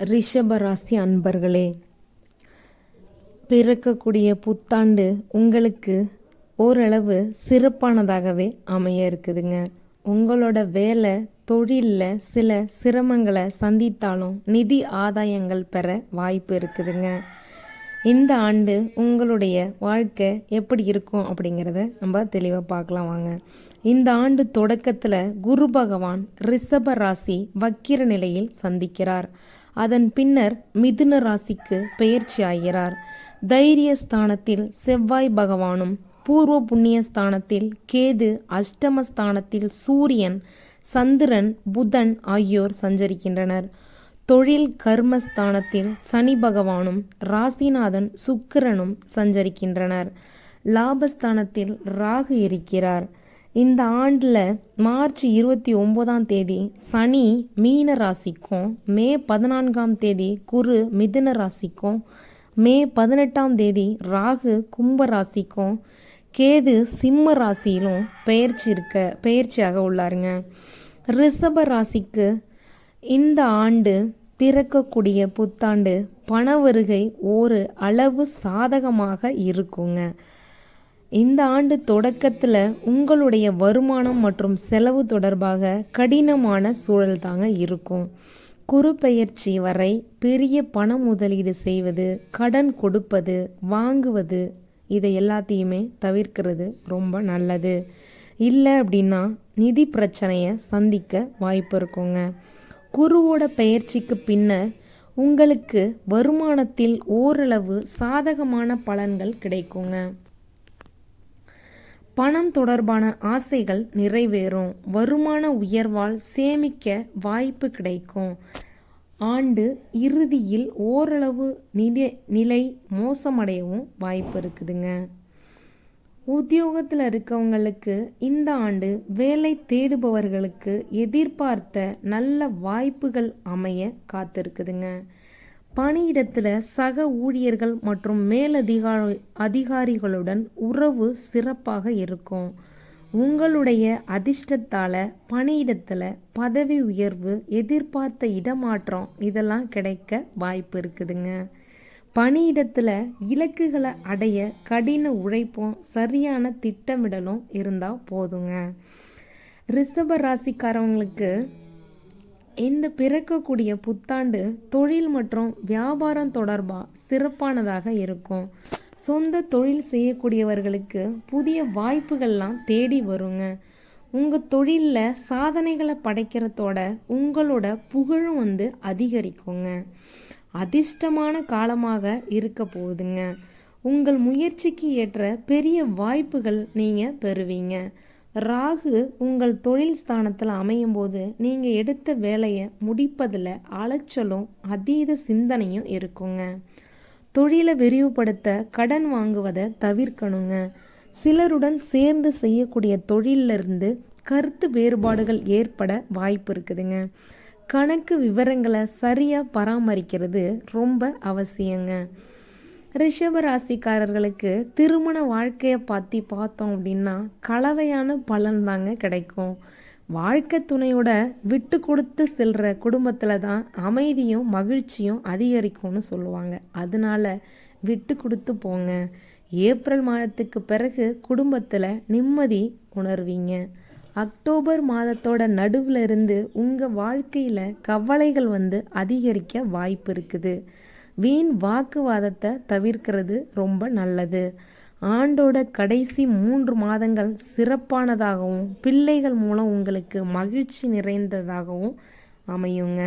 ரிஷபராசி அன்பர்களே, பிறக்கக்கூடிய புத்தாண்டு உங்களுக்கு ஓரளவு சிறப்பானதாகவே அமைய இருக்குதுங்க. உங்களோட வேலை தொழிலில் சில சிரமங்களை சந்தித்தாலும் நிதி ஆதாயங்கள் பெற வாய்ப்பு இருக்குதுங்க. இந்த ஆண்டு உங்களுடைய வாழ்க்கை எப்படி இருக்கும் அப்படிங்கிறத நம்ம தெளிவாக பார்க்கலாம் வாங்க. இந்த ஆண்டு தொடக்கத்தில் குரு பகவான் ரிஷப ராசி வக்கிர நிலையில் சந்திக்கிறார். அதன் பின்னர் மிதுன ராசிக்கு பெயர்ச்சி ஆகிறார். தைரிய ஸ்தானத்தில் செவ்வாய் பகவானும், பூர்வ புண்ணிய ஸ்தானத்தில் கேது, அஷ்டமஸ்தானத்தில் சூரியன், சந்திரன், புதன் ஆகியோர் சஞ்சரிக்கின்றனர். தொழில் கர்மஸ்தானத்தில் சனி பகவானும் ராசிநாதன் சுக்கிரனும் சஞ்சரிக்கின்றனர். லாபஸ்தானத்தில் ராகு இருக்கிறார். இந்த ஆண்டில் மார்ச் 29 சனி மீன ராசிக்கும், மே 14 குரு மிதுன ராசிக்கும், மே 18 ராகு கும்ப ராசிக்கும், கேது சிம்ம ராசியிலும் பெயர்ச்சியாக உள்ளாருங்க. ரிஷப ராசிக்கு இந்த ஆண்டு பிறக்கக்கூடிய புத்தாண்டு பண வருகை ஒரு அளவு சாதகமாக இருக்குங்க. இந்த ஆண்டு தொடக்கத்தில் உங்களுடைய வருமானம் மற்றும் செலவு தொடர்பாக கடினமான சூழல் தாங்க இருக்கும். குரு பெயர்ச்சி வரை பெரிய பண முதலீடு செய்வது, கடன் கொடுப்பது, வாங்குவது இதை எல்லாத்தையுமே தவிர்க்கிறது ரொம்ப நல்லது. இல்லை அப்படின்னா நிதி பிரச்சனையை சந்திக்க வாய்ப்பு இருக்குங்க. குருவோட பெயர்ச்சிக்கு பின்னர் உங்களுக்கு வருமானத்தில் ஓரளவு சாதகமான பலன்கள் கிடைக்குங்க. பணம் தொடர்பான ஆசைகள் நிறைவேறும். வருமான உயர்வால் சேமிக்க வாய்ப்பு கிடைக்கும். ஆண்டு இறுதியில் ஓரளவு நிலை மோசமடையவும் வாய்ப்பு இருக்குதுங்க. உத்தியோகத்தில் இருக்கவங்களுக்கு இந்த ஆண்டு வேலை தேடுபவர்களுக்கு எதிர்பார்த்த நல்ல வாய்ப்புகள் அமைய காத்திருக்குதுங்க. பணியிடத்தில் சக ஊழியர்கள் மற்றும் அதிகாரிகளுடன் உறவு சிறப்பாக இருக்கும். உங்களுடைய அதிர்ஷ்டத்தால் பணியிடத்தில் பதவி உயர்வு, எதிர்பார்த்த இடமாற்றம் இதெல்லாம் கிடைக்க வாய்ப்பு இருக்குதுங்க. பணியிடத்தில் இலக்குகளை அடைய கடின உழைப்பும் சரியான திட்டமிடலும் இருந்தால் போதுங்க. ரிஷப ராசிக்காரவங்களுக்கு இந்த பிறக்கக்கூடிய புத்தாண்டு தொழில் மற்றும் வியாபாரம் தொடர்பாக சிறப்பானதாக இருக்கும். சொந்த தொழில் செய்யக்கூடியவர்களுக்கு புதிய வாய்ப்புகள்லாம் தேடி வருங்க. உங்கள் தொழிலில் சாதனைகளை படைக்கிறதோட உங்களோட புகழும் அதிகரிக்குங்க. அதிர்ஷ்டமான காலமாக இருக்க போகுதுங்க. உங்கள் முயற்சிக்கு ஏற்ற பெரிய வாய்ப்புகள் நீங்கள் பெறுவீங்க. ராகு உங்கள் தொழில் ஸ்தானத்தில் அமையும் போது நீங்கள் எடுத்த வேலையை முடிப்பதில் அலைச்சலும் அதீத சிந்தனையும் இருக்குங்க. தொழிலை விரிவுபடுத்த கடன் வாங்குவதை தவிர்க்கணுங்க. சிலருடன் சேர்ந்து செய்யக்கூடிய தொழிலிருந்து கருத்து வேறுபாடுகள் ஏற்பட வாய்ப்பு இருக்குதுங்க. கணக்கு விவரங்களை சரியாக பராமரிக்கிறது ரொம்ப அவசியங்க. ரிஷப ராசிக்காரர்களுக்கு திருமண வாழ்க்கையை பார்த்தோம் அப்படின்னா கலவையான பலன் தாங்க கிடைக்கும். வாழ்க்கை துணையோட விட்டு கொடுத்து செல்கிற குடும்பத்தில் தான் அமைதியும் மகிழ்ச்சியும் அதிகரிக்கும்னு சொல்லுவாங்க. அதனால விட்டு கொடுத்து போங்க. ஏப்ரல் மாதத்துக்கு பிறகு குடும்பத்தில் நிம்மதி உணர்வீங்க. அக்டோபர் மாதத்தோட நடுவில் இருந்து உங்கள் வாழ்க்கையில் கவலைகள் அதிகரிக்க வாய்ப்பு இருக்குது. வீண் வாக்குவாதத்தை தவிர்க்கிறது ரொம்ப நல்லது. ஆண்டோட கடைசி 3 மாதங்கள் சிறப்பானதாகவும் பிள்ளைகள் மூலம் உங்களுக்கு மகிழ்ச்சி நிறைந்ததாகவும் அமையுங்க.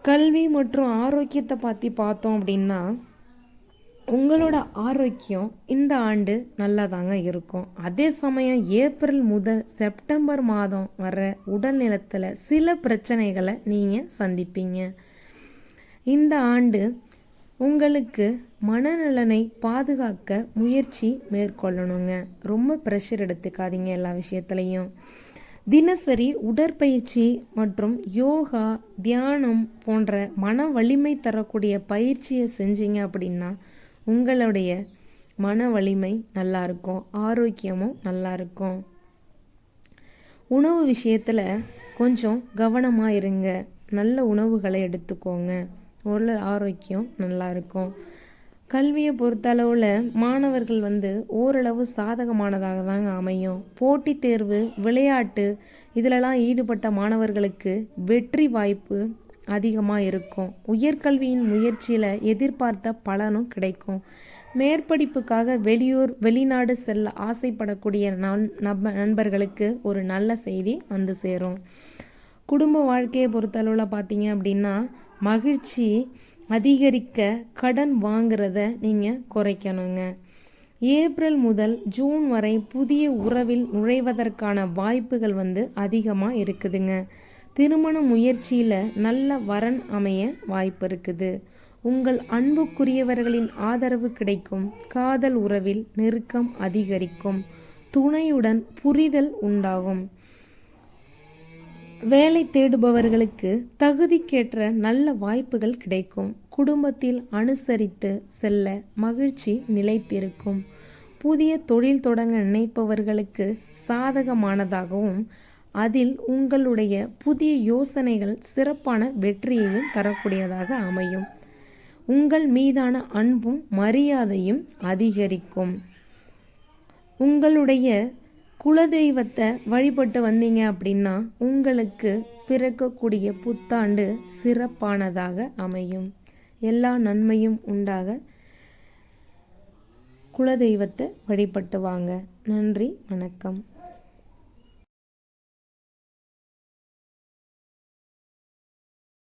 கல்வி மற்றும் ஆரோக்கியத்தை பார்த்தோம் அப்படின்னா உங்களோட ஆரோக்கியம் இந்த ஆண்டு நல்லதாங்க இருக்கும். அதே சமயம் ஏப்ரல் முதல் செப்டம்பர் மாதம் வர உடல்நலத்தில் சில பிரச்சனைகளை நீங்கள் சந்திப்பீங்க. இந்த ஆண்டு உங்களுக்கு மனநலனை பாதுகாக்க முயற்சி மேற்கொள்ளணுங்க. ரொம்ப ப்ரெஷர் எடுத்துக்காதீங்க எல்லா விஷயத்துலையும். தினசரி உடற்பயிற்சி மற்றும் யோகா, தியானம் போன்ற மன வலிமை தரக்கூடிய பயிற்சியை செஞ்சீங்க அப்படின்னா உங்களுடைய மன வலிமை நல்லா இருக்கும், ஆரோக்கியமும் நல்லா இருக்கும். உணவு விஷயத்தில் கொஞ்சம் கவனமாக இருங்க. நல்ல உணவுகளை எடுத்துக்கோங்க. உடல் ஆரோக்கியம் நல்லா இருக்கும். கல்வியை பொறுத்தளவில் மாணவர்கள் ஓரளவு சாதகமானதாக தாங்க அமையும். போட்டித் தேர்வு, விளையாட்டு இதிலெல்லாம் ஈடுபட்ட மாணவர்களுக்கு வெற்றி வாய்ப்பு அதிகமாக இருக்கும். உயர்கல்வியின் முயற்சியில் எதிர்பார்த்த பலனும் கிடைக்கும். மேற்படிப்புக்காக வெளிநாடு செல்ல ஆசைப்படக்கூடிய நண்பர்களுக்கு ஒரு நல்ல செய்தி சேரும். குடும்ப வாழ்க்கையை பொறுத்தளவில் பார்த்தீங்க அப்படின்னா மகிழ்ச்சி அதிகரிக்க கடன் வாங்குறத நீங்கள் குறைக்கணுங்க. ஏப்ரல் முதல் ஜூன் வரை புதிய உறவில் நுழைவதற்கான வாய்ப்புகள் அதிகமாக இருக்குதுங்க. திருமண முயற்சியில் நல்ல வரன் அமைய வாய்ப்பு இருக்குது. உங்கள் அன்புக்குரியவர்களின் ஆதரவு கிடைக்கும். காதல் உறவில் நெருக்கம் அதிகரிக்கும். துணையுடன் புரிதல் உண்டாகும். வேலை தேடுபவர்களுக்கு தகுதிக்கேற்ற நல்ல வாய்ப்புகள் கிடைக்கும். குடும்பத்தில் அனுசரித்து செல்ல மகிழ்ச்சி நிலைத்திருக்கும். புதிய தொழில் தொடங்க நினைப்பவர்களுக்கு சாதகமானதாகவும் அதில் உங்களுடைய புதிய யோசனைகள் சிறப்பான வெற்றியையும் தரக்கூடியதாக அமையும். உங்கள் மீதான அன்பும் மரியாதையும் அதிகரிக்கும். உங்களுடைய குலதெய்வத்தை வழிபட்டு வந்தீங்க அப்படின்னா உங்களுக்கு பிறக்கக்கூடிய புத்தாண்டு சிறப்பானதாக அமையும். எல்லா நன்மையும் உண்டாக குலதெய்வத்தை வழிபட்டு வாங்க. நன்றி, வணக்கம்.